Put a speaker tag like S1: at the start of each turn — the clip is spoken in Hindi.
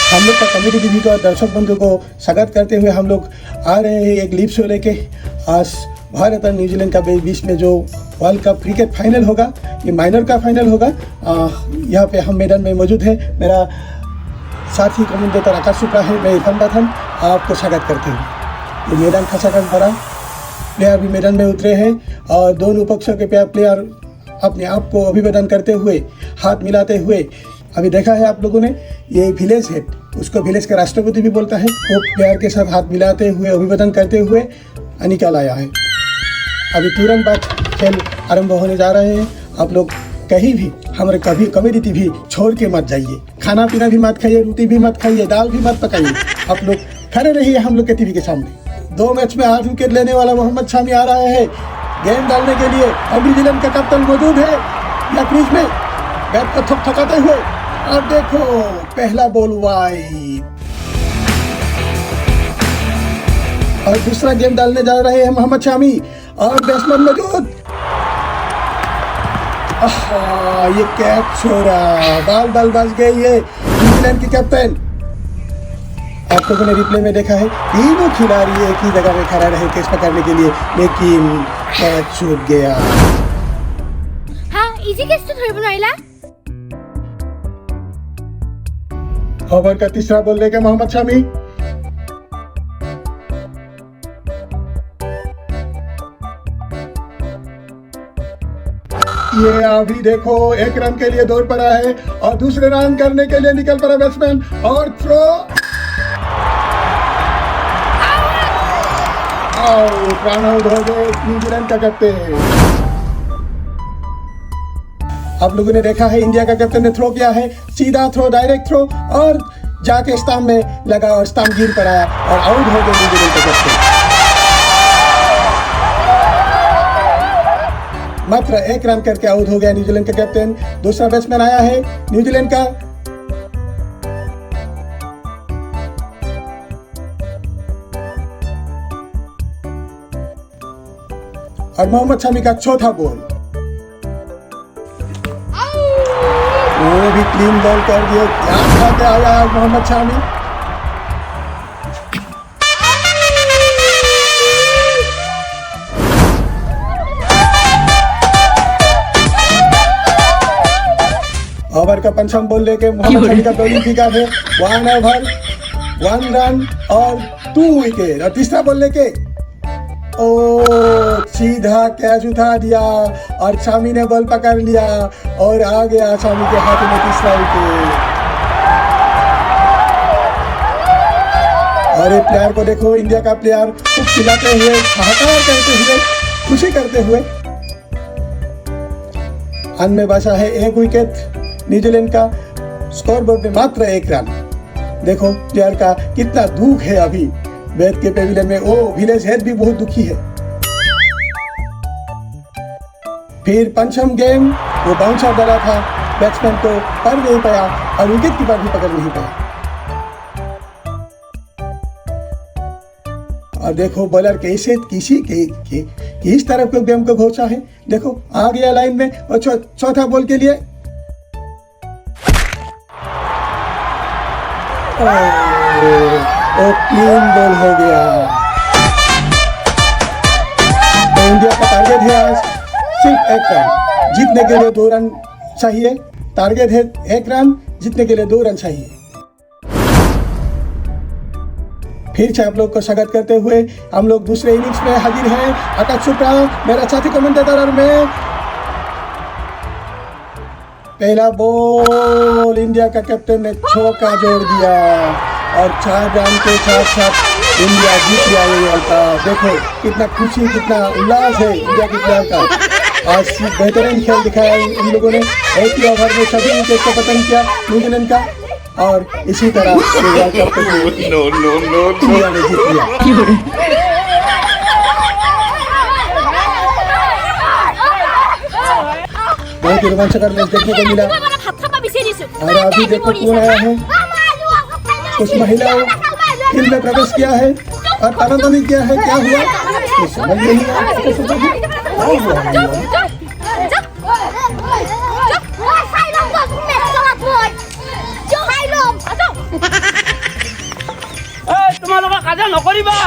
S1: हम लोग का कमेटी टीवी को दर्शक बंधु को स्वागत करते हुए हम लोग आ रहे हैं एक लीप शो लेके। आज भारत और न्यूजीलैंड का बीच में जो वर्ल्ड कप क्रिकेट फाइनल होगा, ये माइनर का फाइनल होगा। यहाँ पे हम मैदान में मौजूद है। मेरा साथी कमेंटेटर आकाश शुक्ला है, मैं इरफान बाथन आपको स्वागत करते हैं। ये मैदान खचाखच भरा, प्लेयर भी मैदान में उतरे हैं और दोनों पक्षों के प्लेयर अपने आप को अभिवादन करते हुए, हाथ मिलाते हुए। अभी देखा है आप लोगों ने, ये विलेज हेड, उसको विलेज का राष्ट्रपति भी बोलता है, वो प्लेयर के साथ हाथ मिलाते हुए अभिवादन करते हुए निकल आया है। अभी तुरंत बाद खेल आरंभ होने जा रहे हैं। आप लोग कहीं भी हमारे कमेटी टीवी छोड़ के मत जाइए। खाना पीना भी मत खाइए, रोटी भी मत खाइए, दाल भी मत पकाइए। आप लोग खड़े रहिए हम लोग के टीवी के सामने। 2 मैच में 8 विकेट लेने वाला मोहम्मद शामी आ रहा है गेंद डालने के लिए। और न्यूजीलैंड का कप्तान मौजूद है या क्रीज में बैट को थकाते हुए। और देखो पहला बॉल वाइड और दूसरा गेंद डालने जा रहे हैं मोहम्मद शामी और बैट्समैन मौजूद। ये कैच छोड़ा, बाल बच गई है न्यूजीलैंड की कैप्टन। आप लोगों ने रिप्ले में देखा है, तीनों खिलाड़ी एक ही जगह में खड़ा रहे कैच पकड़ने के लिए, लेकिन कैच छूट गया।
S2: हाँ, इजी कैच तो धरिब নোৱাৰিলা।
S1: ओवर का तीसरा बॉल लेके मोहम्मद शामी। ये अभी देखो 1 रन के लिए दौड़ पड़ा है और दूसरे रन करने के लिए निकल पड़ा बैट्समैन और थ्रो आउट। रन आउट हो गए न्यूजीलैंड का कैप्टन। आप लोगों ने देखा है, इंडिया का कैप्टन ने थ्रो किया है, सीधा थ्रो, डायरेक्ट थ्रो और जाके स्टंप में लगा और स्टंप गिर पड़ा और आउट हो गए न्यूजीलैंड का कैप्टन। मात्र 1 रन करके आउट हो गया न्यूजीलैंड का कैप्टन। दूसरा बैट्समैन आया है न्यूजीलैंड का, और मोहम्मद शामी का चौथा बॉल। वो भी क्लीन बॉल कर दिए। क्या खा के आया है मोहम्मद शामी। ओवर का पंचम बॉल लेके मोहम्मद शामी का बॉलिंग ठीक है। 1 ओवर 1 रन और 2 विकेट। और तीसरा बॉल लेके सीधा कैच उठा दिया और शामी ने बॉल पकड़ लिया और आ गया शामी के हाथ में तीसरा विकेट। और ये प्लेयर को देखो, इंडिया का प्लेयर खिलाते हुए, हाहाकार करते हुए, खुशी करते हुए। अंत में बचा है 1 विकेट न्यूजीलैंड का। स्कोर बोर्ड में मात्र 1 रन। देखो प्लेयर का कितना दुख है अभी बैट के पेविलियन में। विलेज हेड भी बहुत दुखी है। फिर पंचम गेम, वो बाउंसर डाला था, बैट्समैन को पकड़ नहीं पाया और विकेट कीपर भी पकड़ नहीं पाया। और देखो बॉलर कैसे किस तरफ को गेम को घोषा है। देखो आ गया लाइन में और चौथा बॉल के लिए क्लीन बॉल हो गया। तो इंडिया का टारगेट है आज सिर्फ 1 रन। जीतने के लिए 2 रन चाहिए। टारगेट है 1 रन, जीतने के लिए 2 रन चाहिए। फिर से आप लोग को स्वागत करते हुए हम लोग दूसरे इनिंग्स में हाजिर हैं। आकाश शुक्ला मेरा साथी कमेंटेटर और मैं। पहला बॉल, इंडिया का कैप्टन ने चौका जोड़ दिया और 4 रन के साथ इंडिया जीत गया ये वर्ल्ड कप। देखो कितना खुशी, कितना उल्लास है इंडिया के प्लेयर का। आज बेहतरीन खेल दिखाया इन लोगों ने। 1 ही ओवर में सभी विकेट को पतन किया न्यूजीलैंड का और इसी तरह वर्ल्ड कप को इंडिया ने जीत लिया। बहुत ही रोमांचकर मैच देखने को मिला। और अभी देखो कौन आया है, कुछ महिलाओं फील्ड में प्रवेश किया है और तानातनी किया है। क्या हुआ समझ नहीं आया।
S3: লগত কাজিয়া নকৰিবা